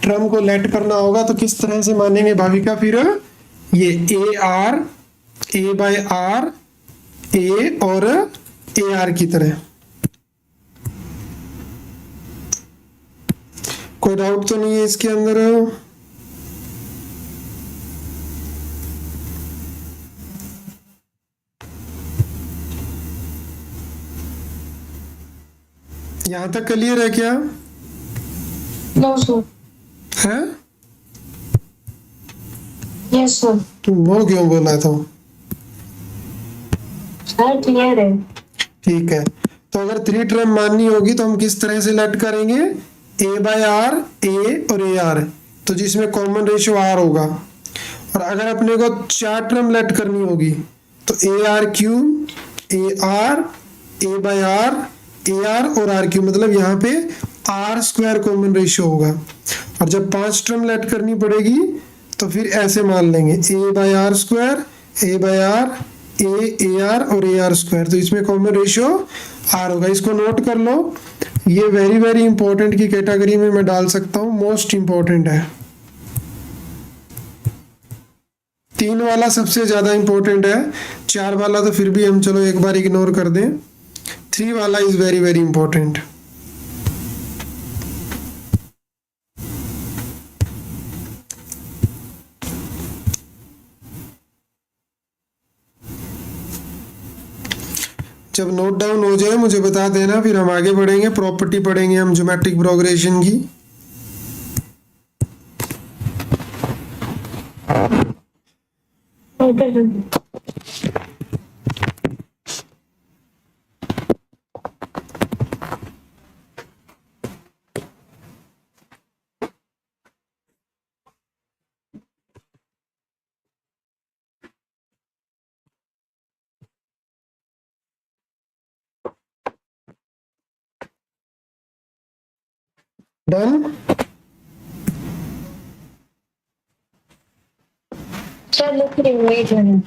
ट्रम को लेट करना होगा तो किस तरह से मानेंगे भाविका? फिर ये a are, A by are, a और ए आर की तरह। कोई डाउट तो नहीं है इसके अंदर? यहां तक क्लियर है क्या? No sir. है? Yes sir. तुम नो क्यों बोला था? सर क्लियर है। ठीक है, तो अगर 3 टर्म माननी होगी तो हम किस तरह से लेट करेंगे? ए बाय आर, ए और ए आर, तो जिसमें कॉमन रेशियो आर होगा। और अगर अपने को 4 टर्म लेट करनी होगी तो A R cube, A are, A by are, A R और आर क्यूब, मतलब यहाँ पे आर स्क्वायर कॉमन रेशियो होगा। और जब 5 टर्म लेट करनी पड़ेगी तो फिर ऐसे मान लेंगे a by r square, a by are, A R और ए आर स्क्वायर, तो इसमें कॉमन रेशियो आर होगा। इसको नोट कर लो, ये वेरी वेरी इंपॉर्टेंट की कैटेगरी में मैं डाल सकता हूँ, मोस्ट इंपॉर्टेंट है। 3 वाला सबसे ज्यादा इंपॉर्टेंट है, 4 वाला तो फिर भी हम चलो एक बार इग्नोर कर दें, 3 वाला इज वेरी वेरी इंपॉर्टेंट। जब नोट डाउन हो जाए मुझे बता देना, फिर हम आगे बढ़ेंगे, प्रॉपर्टी पढ़ेंगे हम ज्योमेट्रिक प्रोग्रेशन की। Okay sir. डन? सर लिख रही हूँ, वेट मिनट।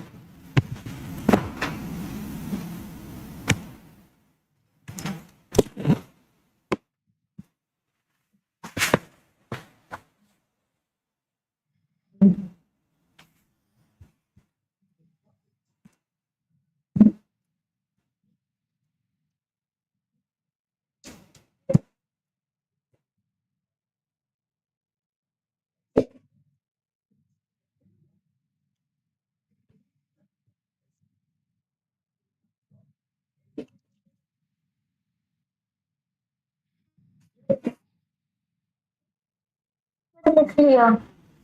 लिख लिया।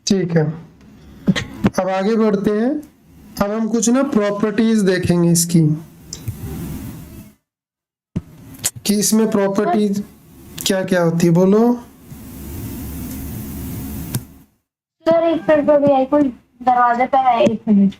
ठीक है, अब आगे बढ़ते हैं। अब हम कुछ ना प्रॉपर्टीज देखेंगे इसकी, कि इसमें प्रॉपर्टीज क्या क्या होती है, बोलो। सर एक मिनट अभी आई, कोई दरवाजे पे है, एक मिनट।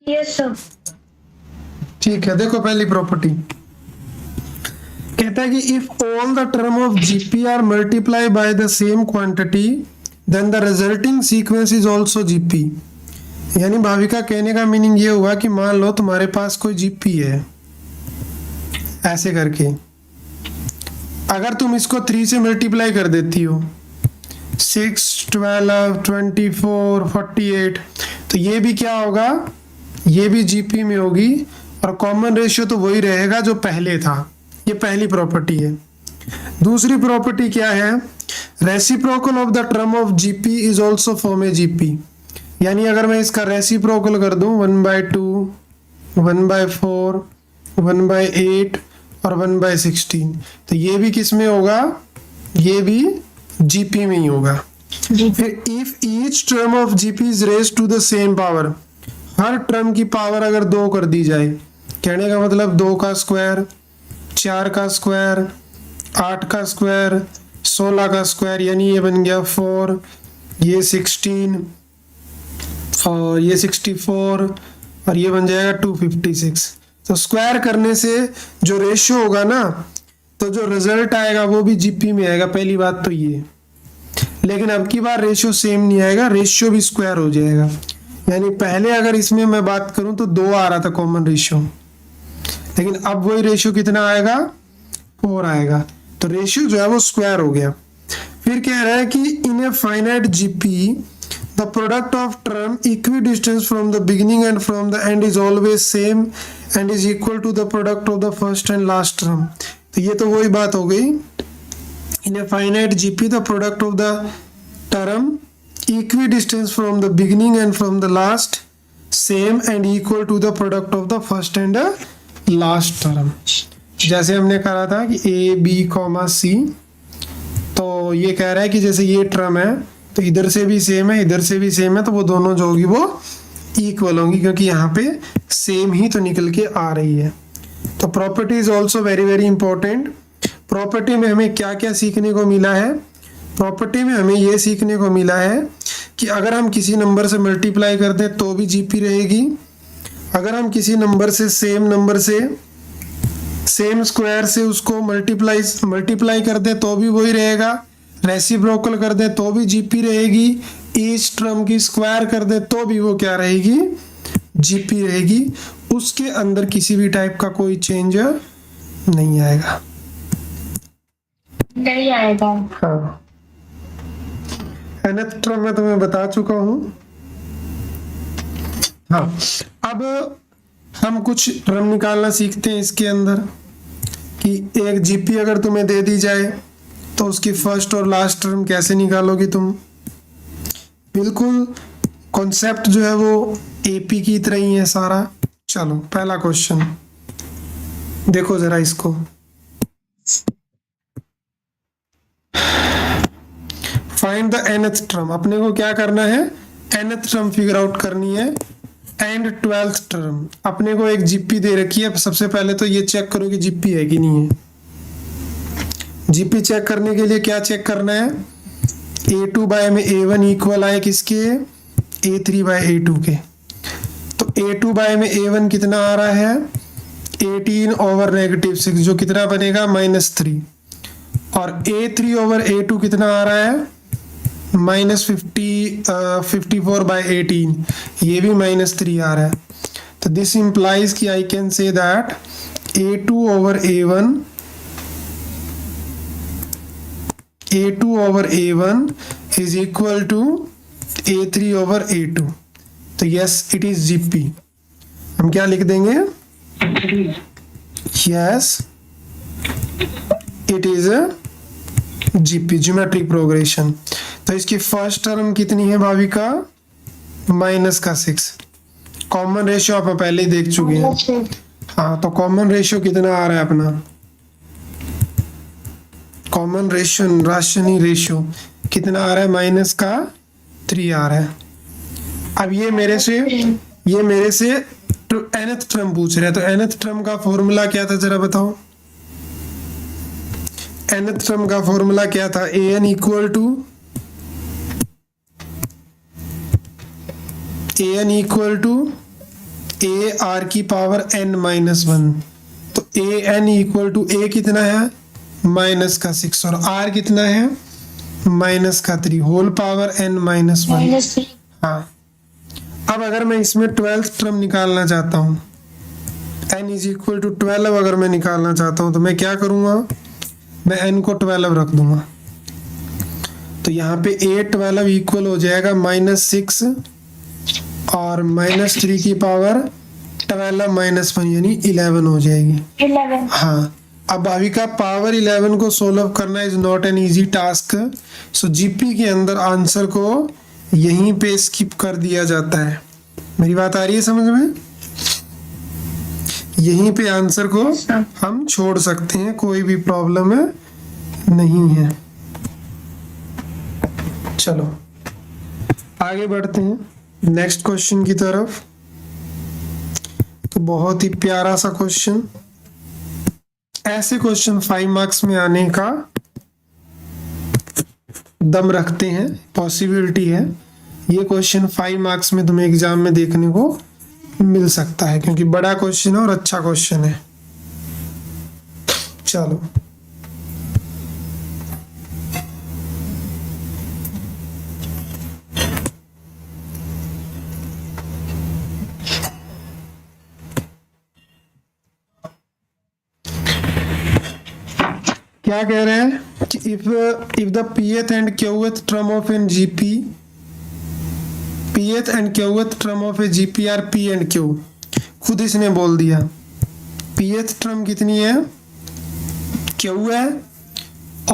Yes sir. ठीक है, देखो पहली प्रॉपर्टी, कहता है कि if all the term of GP are multiply by the same quantity then the resulting sequence is also GP. यानी भाविका कहने का मीनिंग ये हुआ कि मान लो तुम्हारे पास कोई जीपी है, ऐसे करके अगर तुम इसको 3 से मल्टीप्लाई कर देती हो, 6, 12, 24, 48, तो ये भी क्या होगा, ये भी जीपी में होगी और कॉमन रेशियो तो वही रहेगा जो पहले था। ये पहली प्रॉपर्टी है। दूसरी प्रॉपर्टी क्या है, reciprocal of the term of GP is also form A GP. यानी अगर मैं इसका रेसिप्रोकल कर दूं 1/2, 1/4, 1/8 और 1/16, तो ये भी किस में होगा, ये भी जीपी में ही होगा। फिर if each term of GP is raised to the same power, हर टर्म की पावर अगर 2 कर दी जाए, कहने का मतलब 2 का स्क्वायर, 4 का स्क्वायर, 8 का स्क्वायर, 16 का स्क्वायर, यानी ये बन गया 4, ये 16 और ये 64 और ये बन जाएगा 256। तो स्क्वायर करने से जो रेशियो होगा ना, तो जो रिजल्ट आएगा वो भी जीपी में आएगा। पहली बात तो ये, लेकिन अब की बार रेशियो सेम नहीं आएगा, रेशियो भी स्क्वायर हो जाएगा। यानी पहले अगर इसमें मैं बात करूं तो 2 आ रहा था कॉमन रेशियो, लेकिन अब वही रेशियो कितना आएगा, 4 आएगा। तो रेशियो जो है वो स्क्वायर हो गया। फिर कह रहा है कि in a finite GP the product of term equidistance from the beginning and from the end is always same and is equal to the product of the first and last term. तो ये तो वही बात हो गई, in a finite GP the product of the term equidistance from the beginning and from the last same and equal to the product of the first and last term. जैसे हमने कहा था कि ए बी कॉमा सी, तो ये कह रहा है कि जैसे ये टर्म है तो इधर से भी सेम है, इधर से भी सेम है, तो वो दोनों जो होगी वो इक्वल होंगी, क्योंकि यहाँ पे सेम ही तो निकल के आ रही है। तो property is also very very important. Property में हमें क्या क्या सीखने को मिला है, प्रॉपर्टी में हमें ये सीखने को मिला है कि अगर हम किसी नंबर से मल्टीप्लाई कर दें तो भी जीपी रहेगी, अगर हम किसी नंबर से सेम स्क्वायर से उसको मल्टीप्लाई कर दे तो भी वही रहेगा, रेसिप्रोकल कर दे तो भी जीपी रहेगी, ईच टर्म की स्क्वायर कर दे तो भी वो क्या रहेगी, जीपी रहेगी। उसके अंदर किसी भी टाइप का कोई चेंज नहीं आएगा, नहीं आएगा। हाँ। nth टर्म में तुम्हें बता चुका हूं। हाँ, अब हम कुछ टर्म निकालना सीखते हैं इसके अंदर कि एक जीपी अगर तुम्हें दे दी जाए तो उसकी फर्स्ट और लास्ट टर्म कैसे निकालोगी तुम। बिल्कुल कॉन्सेप्ट जो है वो एपी की तरह ही है सारा। चलो पहला क्वेश्चन देखो जरा इसको, फाइंड द nth टर्म। अपने को क्या करना है, nth टर्म फिगर आउट करनी है एंड 12th टर्म। अपने को एक जीपी दे रखी है, सबसे पहले तो ये चेक करो कि जीपी है कि नहीं है। जीपी चेक करने के लिए क्या चेक करना है, A2 बाय में A1 इक्वल आए किसके, A3 बाय A2 के। तो A2 बाय में A1 कितना आ रहा है, 18 ओवर -6, जो कितना बनेगा -3, और A3 ओवर A2 कितना आ रहा है -54 बाय 18, ये भी -3 आ रहा है। तो दिस इंप्लाइज कि I can say that A2 over A1 is equal to A3 over A2। तो यस इट इज जीपी। हम क्या लिख देंगे, yes it is GP, geometric progression. तो इसकी फर्स्ट टर्म कितनी है भाविका, -6। कॉमन रेशियो आप पहले ही देख चुके हैं। हाँ, तो कॉमन रेशियो कितना आ रहा है अपना, कॉमन रेशियो राशनी रेशियो कितना आ रहा है, -3 आ रहा है। अब ये मेरे से nth टर्म पूछ रहे हैं, तो nth टर्म का फॉर्मूला क्या था जरा बताओ। nth टर्म का फॉर्मूला क्या था, an equal to a r की पावर n -1। तो an इक्वल टू a कितना है माइनस का 6 और r कितना है माइनस का 3 होल पावर n -1। -3। हाँ, अब अगर मैं इसमें 12th टर्म निकालना चाहता हूँ, n इज इक्वल टू 12 अगर मैं निकालना चाहता हूँ तो मैं क्या करूँगा, मैं n को 12 रख दूंगा। तो यहाँ पे 8 12 इक्वल हो जाएगा -6 और -3 की पावर 12 -1 यानी 11 हो जाएगी। 11। हाँ, अब भाविका पावर 11 को सोल्व करना is not an easy task. So GP के अंदर आंसर को यहीं पे स्किप कर दिया जाता है। मेरी बात आ रही है समझ में? यहीं पे आंसर को हम छोड़ सकते हैं, कोई भी प्रॉब्लम नहीं है। चलो आगे बढ़ते हैं नेक्स्ट क्वेश्चन की तरफ। तो बहुत ही प्यारा सा क्वेश्चन, ऐसे क्वेश्चन 5 मार्क्स में आने का दम रखते हैं, पॉसिबिलिटी है। ये क्वेश्चन 5 मार्क्स में तुम्हें एग्जाम में देखने को मिल सकता है क्योंकि बड़ा क्वेश्चन है और अच्छा क्वेश्चन है। चलो क्या कह रहे हैं कि if the pth and qth term of an GP, pth and qth term of a GP are p and q, खुद इसने बोल दिया pth टर्म कितनी है q है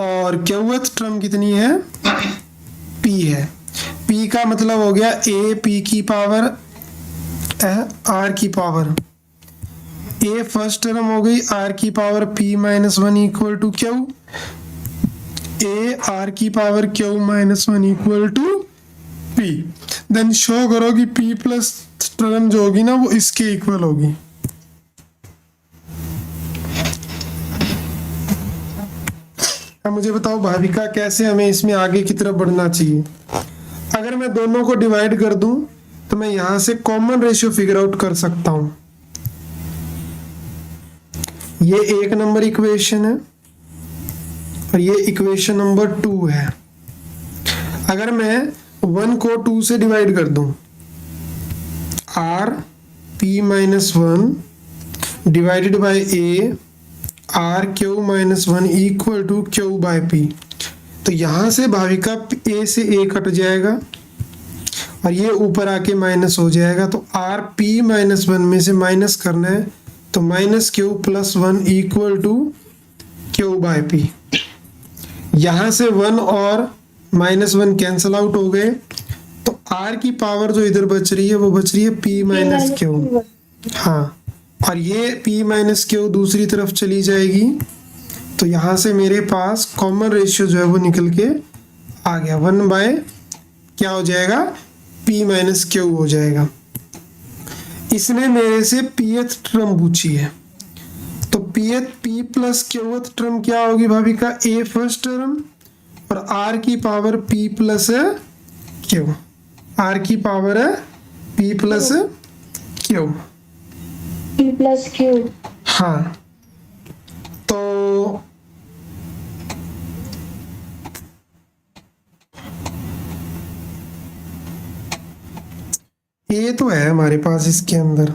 और qth टर्म कितनी है p है। p का मतलब हो गया a p की पावर r की पावर, ए फर्स्ट टर्म हो गई r की power p -1 equal to q, A r की power q -1 equal to p। Then show करो कि p प्लस टर्म जो होगी ना वो इसके इक्वल होगी। अब मुझे बताओ भाविका कैसे हमें इसमें आगे की तरफ बढ़ना चाहिए। अगर मैं दोनों को डिवाइड कर दूं तो मैं यहां से कॉमन रेशियो फिगर आउट कर सकता हूं। ये 1 नंबर इक्वेशन है और ये इक्वेशन नंबर 2 है। अगर मैं 1 को 2 से डिवाइड कर दूं, r p -1 divided by a r q -1 equal to q by p। तो यहां से भाविका a से a कट जाएगा और ये ऊपर आके माइनस हो जाएगा। तो r p -1 में से माइनस करना है तो -q + 1 equal to q by p। यहाँ से 1 और -1 कैंसल आउट हो गए तो r की पावर जो इधर बच रही है वो बच रही है p - q। हाँ, और ये p - q दूसरी तरफ चली जाएगी तो यहाँ से मेरे पास कॉमन रेशियो जो है वो निकल के आ गया। 1 बाय क्या हो जाएगा p - q हो जाएगा। इसने मेरे से pth टर्म पूछी है तो p प्लस qth टर्म क्या होगी भाविका, a फर्स्ट टर्म और r की power p plus q, r की पावर है p plus q। p + q। हाँ, तो ये तो है हमारे पास इसके अंदर।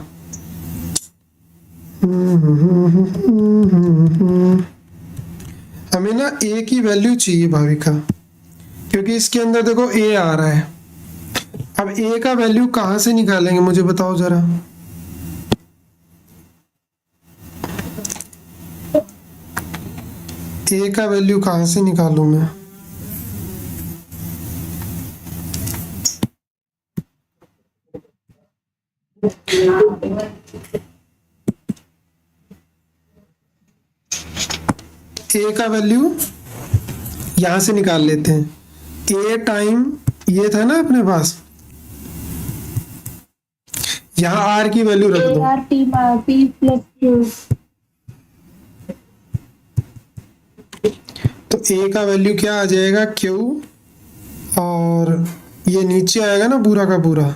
हमें ना a की वैल्यू चाहिए भाविका, क्योंकि इसके अंदर देखो a आ रहा है। अब a का वैल्यू कहाँ से निकालेंगे मुझे बताओ जरा। a का वैल्यू कहाँ से निकालूं मैं? a का वैल्यू यहां से निकाल लेते हैं। a टाइम ये था ना अपने पास, यहाँ r की वैल्यू रख दो। r p + q। तो a का वैल्यू क्या आ जाएगा q और ये नीचे आएगा ना पूरा का पूरा।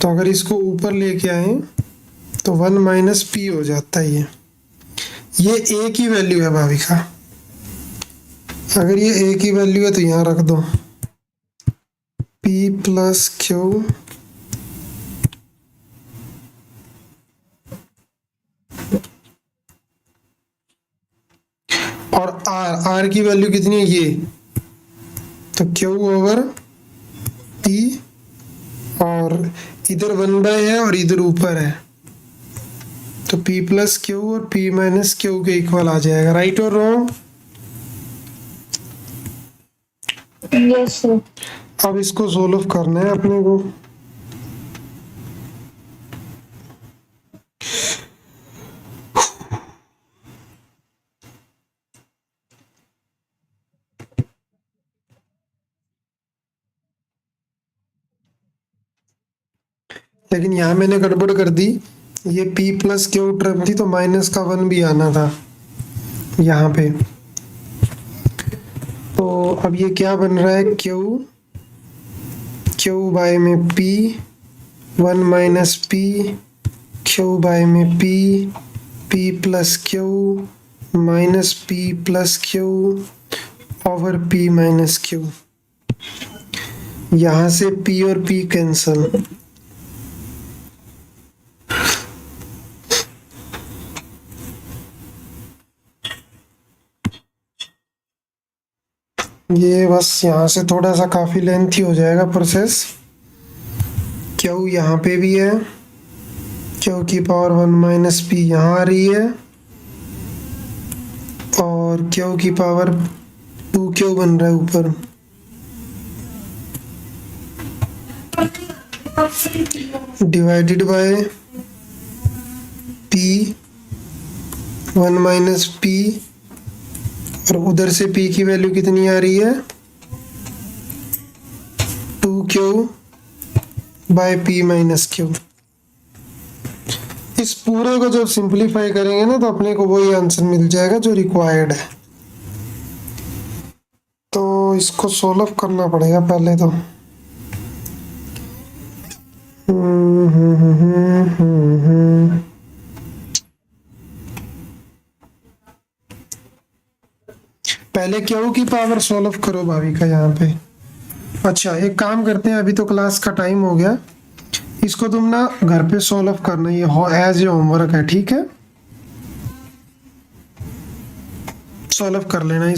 तो अगर इसको ऊपर लेके आए तो 1 - p हो जाता है। ये a की वैल्यू है भाविका। अगर ये a की वैल्यू है तो यहाँ रख दो p प्लस क्यू और r की वैल्यू कितनी है ये, तो q ओवर p, और इधर 1/, है और इधर ऊपर है, तो p प्लस क्यू और p माइनस क्यू के इक्वल आ जाएगा। राइट और रॉन्ग? Yes sir. अब इसको सोल्व करना है अपने को। लेकिन यहाँ मैंने गड़बड़ कर दी, ये p प्लस क्यू टर्म थी तो माइनस का 1 भी आना था यहाँ पे। तो अब ये क्या बन रहा है, क्यू बाय में p, 1 minus p, Q by में p plus Q minus p plus Q over p minus Q. यहाँ से p और p कैंसल, ये बस यहाँ से थोड़ा सा काफी लेंथी हो जाएगा प्रोसेस। क्यू यहाँ पे भी है, क्यू की पावर 1 माइनस पी यहाँ आ रही है, और क्यू की पावर 2 क्यू बन रहा है ऊपर। Divided by P 1 minus P, और उधर से p की वैल्यू कितनी आ रही है, 2q bye p minus q। इस पूरे को जब सिंपलीफाई करेंगे ना तो अपने को वही आंसर मिल जाएगा जो रिक्वायर्ड है। तो इसको सोल्व करना पड़ेगा पहले तो। पहले क्यू की पावर सोल्व करो भाविका यहाँ पे। अच्छा एक काम करते हैं, अभी तो क्लास का टाइम हो गया, इसको तुम ना घर पे सोल्व करना, ये एज ए होमवर्क है, ठीक है? सॉल्व कर लेना इसको।